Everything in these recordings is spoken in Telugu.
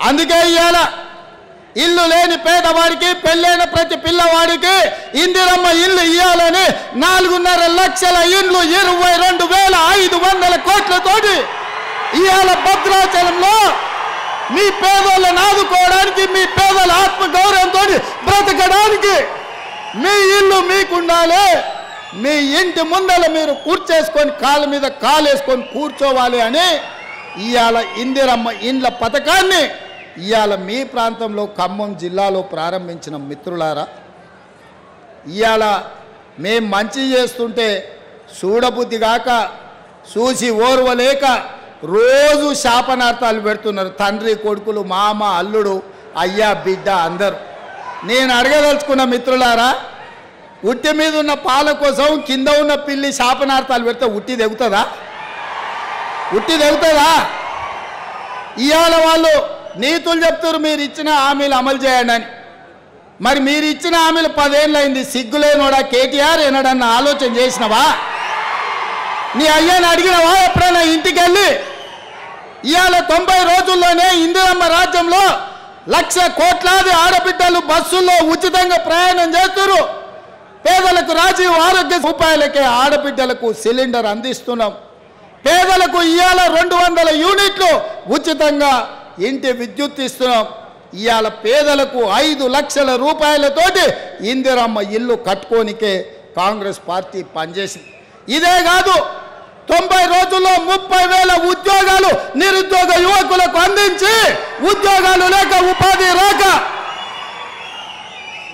అందుకే ఇవాళ ఇల్లు లేని పేదవాడికి పెళ్ళైన ప్రతి పిల్లవాడికి ఇందిరమ్మ ఇల్లు ఇవ్వాలని 4.5 లక్షల ఇండ్లు 22,500 కోట్లతోటి ఇవాళ భద్రాచలంలో మీ పేదలను ఆదుకోవడానికి మీ పేదల ఆత్మగౌరవంతో బ్రతకడానికి మీ ఇల్లు మీకుండాలి. మీ ఇంటి ముందర మీరు కూర్చేసుకొని కాళ్ళ మీద కాలేసుకొని కూర్చోవాలి అని ఇవాళ ఇందిరమ్మ ఇండ్ల పథకాన్ని ఇవాళ మీ ప్రాంతంలో ఖమ్మం జిల్లాలో ప్రారంభించిన మిత్రులారా, ఇవాళ మేం మంచి చేస్తుంటే చూడబుద్ధి కాక చూసి ఓర్వలేక రోజు శాపనార్థాలు పెడుతున్నారు తండ్రి కొడుకులు, మామ, అల్లుడు, అయ్యా, బిడ్డ అందరూ. నేను అడగదలుచుకున్న మిత్రులారా, ఉట్టి మీద ఉన్న పాల కోసం కింద ఉన్న పిల్లి శాపనార్థాలు పెడితే ఉట్టి తెగుతుందా? ఉట్టి తెగుతుందా? ఇవాళ వాళ్ళు నీతులు చెప్తారు మీరు ఇచ్చిన హామీలు అమలు చేయండి అని. మరి మీరు ఇచ్చిన హామీలు 10 ఏళ్ళు అయింది. సిగ్గులేనోడా కేటీఆర్ ఏనాడన్నా ఆలోచన చేసినవా? నీ అయ్యాన్ని అడిగినవా ఎప్పుడైనా ఇంటికి వెళ్ళి? ఇవాళ 90 రోజుల్లోనే ఇందిరమ్మ రాజ్యంలో 1,00,000 కోట్లాది ఆడబిడ్డలు బస్సుల్లో ఉచితంగా ప్రయాణం చేస్తున్నారు. పేదలకు రాజీవ్ ఆరోగ్య రూపాయలకే ఆడబిడ్డలకు సిలిండర్ అందిస్తున్నాం. పేదలకు ఇవాళ 200 యూనిట్లు ఉచితంగా ఇంటి విద్యుత్ ఇస్తున్నాం. ఇవాళ పేదలకు 5 లక్షల రూపాయలతోటి ఇందిరమ్మ ఇల్లు కట్టుకోనికే కాంగ్రెస్ పార్టీ పనిచేసింది. ఇదే కాదు, 90 రోజుల్లో 30,000 ఉద్యోగాలు నిరుద్యోగ యువకులకు అందించి ఉద్యోగాలు లేక ఉపాధి రాక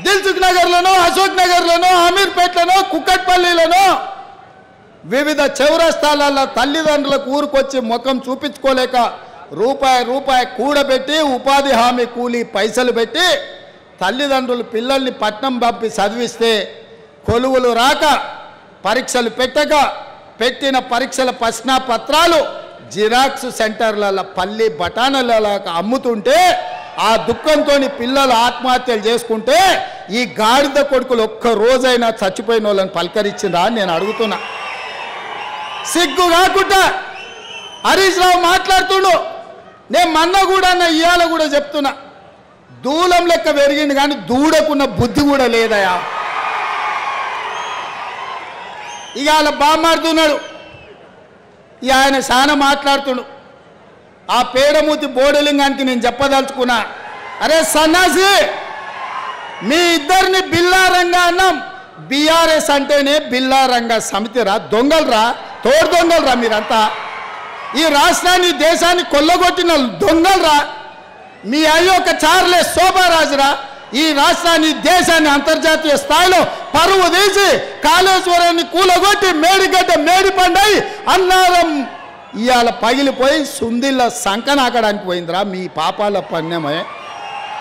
దిల్సుఖ్ నగర్లోనో, అశోక్ నగర్లోనో, అమీర్పేట్లోనో, కుక్కట్పల్లిలోనో వివిధ చౌరస్తాలలో తల్లిదండ్రులకు ఊరుకొచ్చి ముఖం చూపించుకోలేక రూపాయి కూడబెట్టి ఉపాధి హామీ కూలీ పైసలు పెట్టి తల్లిదండ్రులు పిల్లల్ని పట్నం పంపి చదివిస్తే కొలువులు రాక పరీక్షలు పెట్టక పెట్టిన పరీక్షల ప్రశ్నపత్రాలు జిరాక్స్ సెంటర్లలో పల్లి బఠానీలలో అమ్ముతుంటే ఆ దుఃఖంతో పిల్లలు ఆత్మహత్యలు చేసుకుంటే ఈ గాడిద కొడుకులు ఒక్క రోజైనా చచ్చిపోయిన వాళ్ళని పలకరించిందా అని నేను అడుగుతున్నా. సిగ్గు కాకుండా హరీష్ రావు మాట్లాడుతుండు. నేను మొన్న కూడా ఇవాళ కూడా చెప్తున్నా, దూలం లెక్క పెరిగింది కానీ దూడకున్న బుద్ధి కూడా లేదయా. ఇవాళ బామాడుతున్నాడు, ఇక ఆయన చాలా మాట్లాడుతుండు. ఆ పేడమూతి బోడలింగానికి నేను చెప్పదలుచుకున్నా, అరే సన్నాసి, మీ ఇద్దరిని బిల్లారంగా అన్నాం. బీఆర్ఎస్ అంటేనే బిల్లారంగా సమితిరా, దొంగలరా, తోడు దొంగలరా మీరంతా. ఈ రాష్ట్రాన్ని దేశాన్ని కొల్లగొట్టిన దొంగలరా. మీ అయ్యొక్క చార్లెస్ శోభారాజురా ఈ రాష్ట్రాన్ని దేశాన్ని అంతర్జాతీయ స్థాయిలో పరువు తీసి కాళేశ్వరాన్ని కూలగొట్టి మేడిగడ్డ మేడిపండై అన్నారం ఇవాళ పగిలిపోయి సుందిళ్ళ సంకనాకడానికి పోయిందిరా. మీ పాపాల పన్నెమే.